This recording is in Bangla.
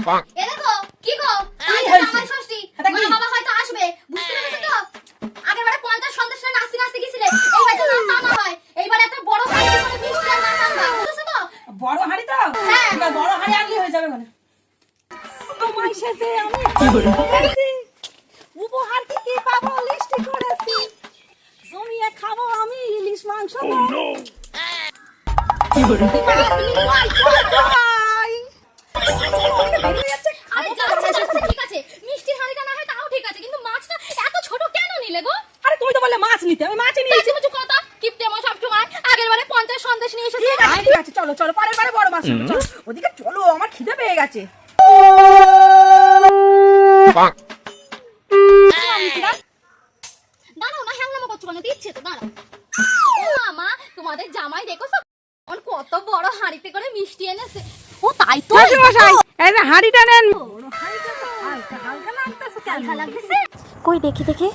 এ দেখো কি গো আজ জামাই ষষ্ঠী মা বাবা হয়তো আসবে বুঝতে পেরেছো তো আগেরবারে 50 সন্দেশ না নাচতে নাচতে গিয়েছিলে এইবার তো তা না হয় এইবার একটা বড় হাঁড়ি করে মিষ্টি আর নাচ আনবা বুঝছো তো বড় হাঁড়ি তো হ্যাঁ এবার বড় হাঁড়ি আনলে হয়ে যাবে মানে তোমার সাথে আমি উপহার কি পাবো লিস্ট করেছি জমিয়ে খাবো আমি ইলিশ মাংস আরে যাচ্ছে ঠিক আছে মিষ্টির হাঁড়িটা না হয় তাও ঠিক আছে কিন্তু মাছটা এত ছোট কেন নিলে গো আরে তুমি তো বললে মাছ নিতে আমি মাছই নিয়েছি তুমি চুপ করো তো কিপটে আমার সব সময় আগেরবারে 50 সন্দেশ নিয়ে এসেছি ঠিক আছে চলো চলো পরের বারে বড় মাছ নেবো, চলো ওদিকে চলো আমার খিদে পেয়ে গেছে দাঁড়াও না হ্যাংলামো করছো কেন দিচ্ছে তো দাঁড়াও ও মামা তোমাদের জামাই দেখো সব কত বড় হাঁড়িতে করে মিষ্টি এনেছে ও তাই তো মশাই এই যে হাঁড়িটা নেন হালকা লাগতেছে কই দেখি দেখি